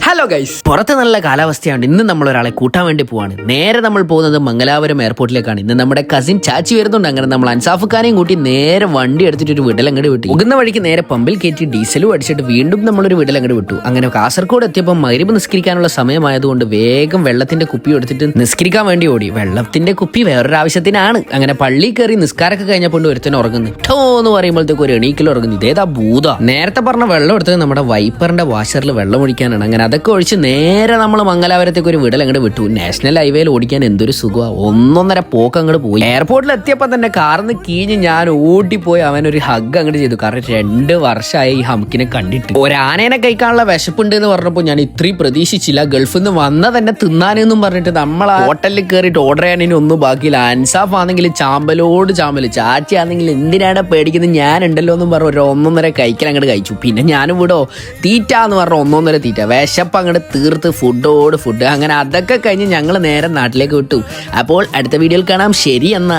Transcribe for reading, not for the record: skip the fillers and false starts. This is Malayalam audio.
ഹലോ ഗൈസ്, പുറത്ത് നല്ല കാലാവസ്ഥയാണ്. ഇന്ന് നമ്മൾ ഒരാളെ കൂട്ടാൻ വേണ്ടി പോവാണ്. നേരെ നമ്മൾ പോകുന്നത് മംഗലാപുരം എയർപോർട്ടിലേക്കാണ്. ഇന്ന് നമ്മുടെ കസിൻ ചാച്ചി വരുന്നുണ്ട്. അങ്ങനെ നമ്മൾ അൻസാഫ് ഖാനെയും കൂട്ടി നേരെ വണ്ടി എടുത്തിട്ട് ഒരു വീട്ടിലങ്ങോട്ട് വിട്ടു. പോകുന്ന വഴിക്ക് നേരെ പമ്പിൽ കയറ്റി ഡീസലും അടിച്ചിട്ട് വീണ്ടും നമ്മളൊരു വീട്ടിലങ്ങോട്ട് വിട്ടു. അങ്ങനെ കാസർഗോഡ് എത്തിയപ്പോൾ മഗ്‌രിബ് നിസ്കരിക്കാനുള്ള സമയമായതുകൊണ്ട് വേഗം വെള്ളത്തിന്റെ കുപ്പി എടുത്തിട്ട് നിസ്കരിക്കാൻ വേണ്ടി ഓടി. വെള്ളത്തിന്റെ കുപ്പി വേറൊരു ആവശ്യത്തിനാണ്. അങ്ങനെ പള്ളി കയറി നിസ്കാരമൊക്കെ കഴിഞ്ഞപ്പോൾ ഒരുത്തൻ ഉറങ്ങുന്നു. ഠോ എന്ന് പറയുമ്പോഴത്തേക്ക് ഒരു എണീക്കൽ ഉറങ്ങുന്നു. ഇതേതാ ഭൂത. നേരത്തെ പറഞ്ഞ വെള്ളം എടുത്തത് നമ്മുടെ വൈപ്പറിന്റെ വാഷറിൽ വെള്ളം ഒഴിക്കാനാണ്. അങ്ങനെ അതൊക്കെ ഒഴിച്ച് നേരെ നമ്മൾ മംഗലാപുരത്തേക്ക് ഒരു വീട്ടിൽ അങ്ങോട്ട് വിട്ടു. നാഷണൽ ഹൈവേയിൽ ഓടിക്കാൻ എന്തൊരു സുഖമാണ്. 1.5 പോക്ക് അങ്ങോട്ട് പോയി. എയർപോർട്ടിൽ എത്തിയപ്പോൾ തന്നെ കാറിന്ന് കീഞ്ഞ് ഞാൻ ഓടിപ്പോയി അവനൊരു ഹഗ് അങ്ങോട്ട് ചെയ്തു. കാരണം 2 വർഷമായി ഈ ഹംക്കിനെ കണ്ടിട്ട്. ഒരാനേനെ കഴിക്കാനുള്ള വിശപ്പുണ്ട് എന്ന് പറഞ്ഞപ്പോൾ ഞാൻ ഇത്രയും പ്രതീക്ഷിച്ചില്ല. ഗൾഫിൽ നിന്ന് വന്ന തന്നെ തിന്നാനെന്നും പറഞ്ഞിട്ട് നമ്മൾ ആ ഹോട്ടലിൽ കയറിയിട്ട് ഓർഡർ ചെയ്യാനും ഒന്നും ബാക്കിയില്ല. അൻസാഫ് ആണെങ്കിൽ ചാമ്പലോട് ചാമ്പല്, ചാച്ചി ആണെങ്കിൽ എന്തിനാണ് പേടിക്കുന്നത്, ഞാനുണ്ടല്ലോ എന്നും പറഞ്ഞ 1.5 കഴിക്കൽ അങ്ങോട്ട് കഴിച്ചു. പിന്നെ ഞാനും വിടോ തീറ്റ എന്ന് പറഞ്ഞ 1.5 തീറ്റ വിശപ്പ് അങ്ങോട്ട് തീർത്ത് ഫുഡ്. അങ്ങനെ അതൊക്കെ കഴിഞ്ഞ് ഞങ്ങൾ നേരെ നാട്ടിലേക്ക് വിട്ടു. അപ്പോൾ അടുത്ത വീഡിയോയിൽ കാണാം. ശരി എന്നാ.